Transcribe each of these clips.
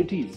80s,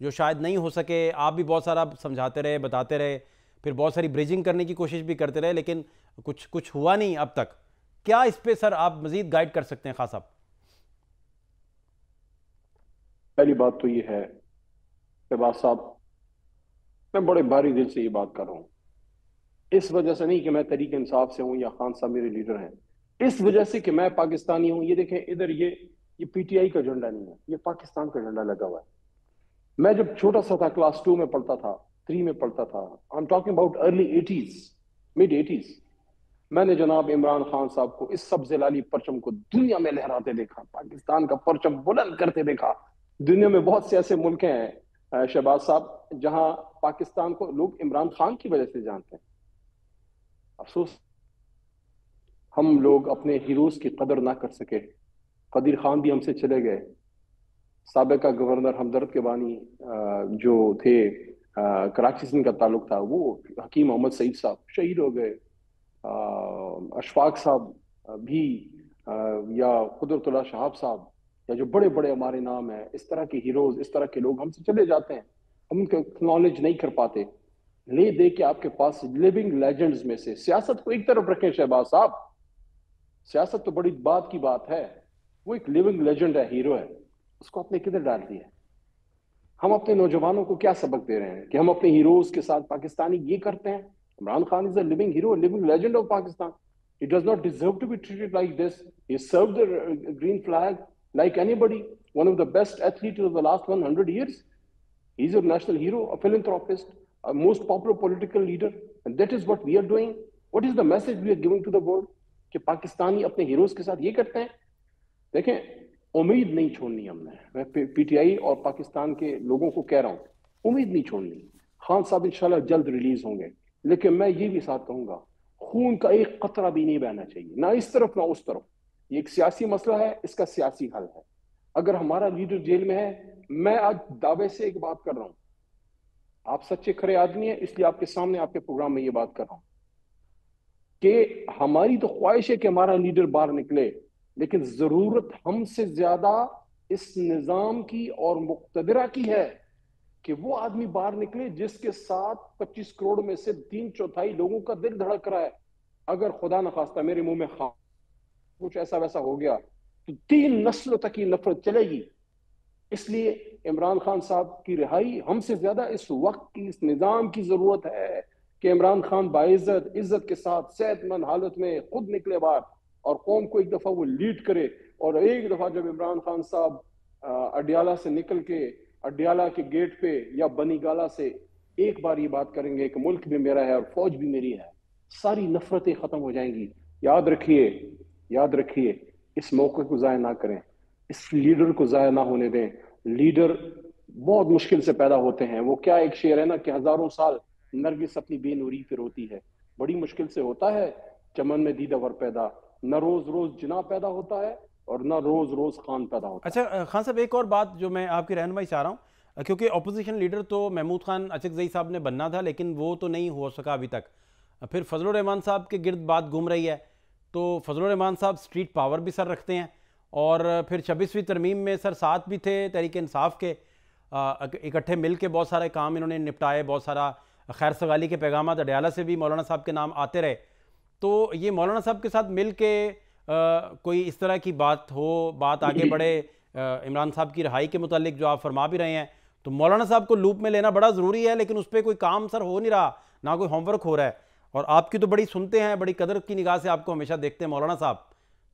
جو شاید نہیں ہو سکے. آپ بھی بہت سارا سمجھاتے رہے, بتاتے رہے, پھر بہت ساری بریجنگ کرنے کی کوشش بھی کرتے رہے, لیکن کچھ ہوا نہیں اب تک. کیا اس پہ سر آپ مزید گائیڈ کر سکتے ہیں خان صاحب؟ پہلی بات تو یہ ہے شہباز صاحب، میں بڑے بھاری دل سے یہ بات کر رہا ہوں. اس وجہ سے نہیں کہ میں تحریک انصاف سے ہوں یا خان صاحب میرے لیڈر ہیں، اس وجہ سے کہ میں پاکستانی ہوں. یہ دیکھیں ادھر، یہ پی ٹی آئی کا جھنڈا نہیں ہے، یہ پاکستان کا جھنڈا لگا ہوا ہے. میں جب چھوٹا سا تھا، کلاس 2 میں پڑھتا تھا، 3 میں پڑھتا تھا، I'm talking about early 80s, mid 80s، میں نے جناب عمران خان صاحب کو اس سبز لالی پرچم کو دنیا میں لہراتے دیکھا، پاکستان کا پرچم بلند کرتے دیکھا. دنیا میں بہت سے ایسے ملک ہیں شہباز صاحب جہاں پاکستان کو لوگ عمران خان کی وجہ سے جانتے ہیں. افسوس ہم لوگ اپنے ہیروز کی قدر نہ کر سکے. قدیر خان بھی ہم سے چلے گئے. سابقہ گورنر ہمدرد کے بانی جو تھے، کراچی سے ان کا تعلق تھا، وہ حکیم محمد سعید صاحب شہید ہو گئے. اشفاق صاحب بھی، یا قدرت اللہ شہاب صاحب، یا جو بڑے بڑے ہمارے نام ہیں، اس طرح کے ہیروز، اس طرح کے لوگ ہم سے چلے جاتے ہیں. ہم ان کو اکنالج نہیں کر پاتے. لے دے کے آپ کے پاس لیونگ لیجنڈز میں سے سیاست کو ایک طرف رکھیں شہباز صاحب، سیاست تو بڑی بات کی بات ہے، وہ ایک لیونگ لیجنڈ ہے، ہیرو ہے، اس کو آپ نے کدھر ڈال دیا؟ ہم اپنے نوجوانوں کو کیا سبق دے رہے ہیں کہ ہم اپنے ہیروز کے ساتھ پاکستانی یہ کرتے ہیں؟ Imran Khan is a living hero, a living legend of Pakistan. He does not deserve to be treated like this. He served the green flag like anybody. One of the best athletes of the last 100 years. He's a national hero, a philanthropist, a most popular political leader. And that is what we are doing. What is the message we are giving to the world? کہ پاکستانی اپنے heroes کے ساتھ یہ کرتے ہیں. دیکھیں، امید نہیں چھوڑنی ہم نے. میں پی ٹی آئی اور پاکستان کے لوگوں کو کہہ رہا ہوں، امید نہیں چھوڑنی. خان صاحب انشاءاللہ جلد ریلیز ہوں گے، لیکن میں یہ بھی ساتھ کہوں گا، خون کا ایک قطرہ بھی نہیں بہنا چاہیے، نہ اس طرف نہ اس طرف. یہ ایک سیاسی مسئلہ ہے، اس کا سیاسی حل ہے. اگر ہمارا لیڈر جیل میں ہے، میں آج دعوے سے ایک بات کر رہا ہوں، آپ سچے کھرے آدمی ہیں، اس لیے آپ کے سامنے، آپ کے پروگرام میں یہ بات کر رہا ہوں کہ ہماری تو خواہش ہے کہ ہمارا لیڈر باہر نکلے، لیکن ضرورت ہم سے زیادہ اس نظام کی اور مقتدرہ کی ہے کہ وہ آدمی باہر نکلے جس کے ساتھ 25 کروڑ میں سے 3/4 لوگوں کا دل دھڑک رہا ہے. اگر خدا نخواستہ میرے منہ میں کچھ ایسا ویسا ہو گیا تو 3 نسلوں تک کی نفرت چلے گی. اس لیے عمران خان صاحب کی رہائی ہم سے زیادہ اس وقت کی، اس نظام کی ضرورت ہے کہ عمران خان باعزت، عزت کے ساتھ، صحت مند حالت میں خود نکلے باہر اور قوم کو ایک دفعہ وہ لیڈ کرے. اور ایک دفعہ جب عمران خان صاحب اڈیالہ سے نکل کے، اڈیالہ کے گیٹ پہ یا بنی گالا سے ایک بار یہ بات کریں گے کہ ملک بھی میرا ہے اور فوج بھی میری ہے، ساری نفرتیں ختم ہو جائیں گی. یاد رکھیے، یاد رکھیے، اس موقع کو ضائع نہ کریں، اس لیڈر کو ضائع نہ ہونے دیں. لیڈر بہت مشکل سے پیدا ہوتے ہیں. وہ کیا ایک شعر ہے نا کہ 1000 سال نرگس اپنی بے نوری پہ روتی ہے. بڑی مشکل سے ہوتا ہے چمن میں دیدہ ور پیدا. نہ روز روز جناح پیدا ہوتا ہے اور نہ روز روز خان پیدا ہوتا ہے. اچھا خان صاحب، ایک اور بات جو میں آپ کی رہنمائی چاہ رہا ہوں، کیونکہ اپوزیشن لیڈر تو محمود خان اچکزئی صاحب نے بننا تھا، لیکن وہ تو نہیں ہو سکا ابھی تک. پھر فضل الرحمان صاحب کے گرد بات گھوم رہی ہے، تو فضل الرحمان صاحب اسٹریٹ پاور بھی سر رکھتے ہیں، اور پھر 26ویں ترمیم میں سر ساتھ بھی تھے تحریک انصاف کے. اکٹھے مل کے بہت سارے کام انہوں نے نپٹائے، بہت سارا خیر سگالی کے پیغامات اڈیالہ سے بھی مولانا صاحب کے نام آتے رہے. تو یہ مولانا صاحب کے ساتھ مل کے کوئی اس طرح کی بات ہو، بات آگے بڑھے عمران صاحب کی رہائی کے متعلق جو آپ فرما بھی رہے ہیں، تو مولانا صاحب کو لوپ میں لینا بڑا ضروری ہے، لیکن اس پہ کوئی کام سر ہو نہیں رہا، نہ کوئی ہوم ورک ہو رہا ہے. اور آپ کی تو بڑی سنتے ہیں، بڑی قدر کی نگاہ سے آپ کو ہمیشہ دیکھتے ہیں مولانا صاحب.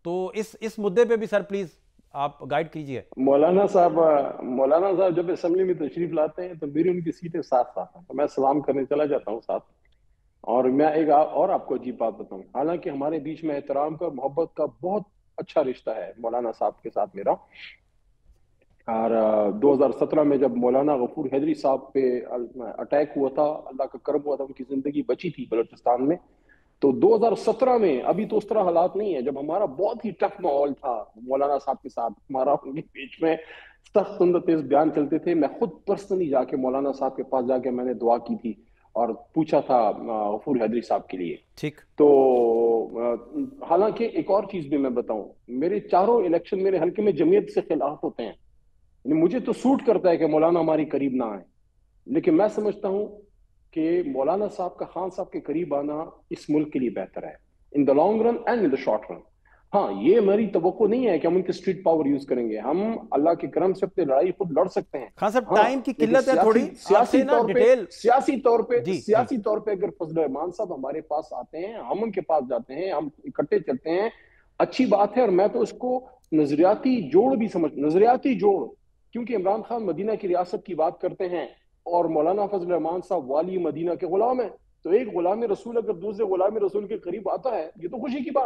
تو اس مدعے پہ بھی سر پلیز آپ گائیڈ کیجئے. مولانا صاحب جب اسمبلی میں تشریف لاتے ہیں تو میری ان کی سیٹیں ساتھ ساتھ ہیں، تو میں سلام کرنے چلا جاتا ہوں ساتھ. اور میں ایک اور آپ کو عجیب بات بتاؤں، حالانکہ ہمارے بیچ میں احترام کا، محبت کا بہت اچھا رشتہ ہے مولانا صاحب کے ساتھ میرا. اور 2017 میں جب مولانا غفور حیدری صاحب پہ اٹیک ہوا تھا، اللہ کا کرم ہوا تھا، ان کی زندگی بچی تھی بلوچستان میں. تو 2017 میں، ابھی تو اس طرح حالات نہیں ہے، جب ہمارا بہت ہی ٹف ماحول تھا مولانا صاحب کے ساتھ، ہمارا ان کے بیچ میں سخت تیز بیان چلتے تھے، میں خود پرسنلی جا کے مولانا صاحب کے پاس جا کے میں نے دعا کی تھی اور پوچھا تھا غفور حیدری صاحب کے لیے. ٹھیک. تو حالانکہ ایک اور چیز بھی میں بتاؤں، میرے چاروں الیکشن میرے حلقے میں جمعیت سے خلاف ہوتے ہیں، یعنی مجھے تو سوٹ کرتا ہے کہ مولانا ہماری قریب نہ آئے، لیکن میں سمجھتا ہوں کہ مولانا صاحب کا خان صاحب کے قریب آنا اس ملک کے لیے بہتر ہے، in the long run and in the short run. ہاں یہ ہماری توقع نہیں ہے کہ ہم ان کی اسٹریٹ پاور یوز کریں گے، ہم اللہ کے کرم سے اپنی لڑائی خود لڑ سکتے ہیں۔ خان صاحب ہاں ٹائم کی لیکن قلت ہے تھوڑی، آپ سے نا ڈیٹیل سیاسی جی طور پہ اگر فضل الرحمان صاحب ہمارے پاس آتے ہیں، ہم ان کے پاس جاتے ہیں، ہم اکٹھے چلتے ہیں، اچھی بات ہے۔ اور میں تو اس کو نظریاتی جوڑ بھی نظریاتی جوڑ، کیونکہ عمران خان مدینہ کی ریاست کی بات کرتے ہیں اور مولانا فضل الرحمان صاحب والی مدینہ کے غلام ہیں، تو ایک غلام رسول اگر دوسرے غلام رسول کے قریب آتا ہے، یہ تو خوشی کی بات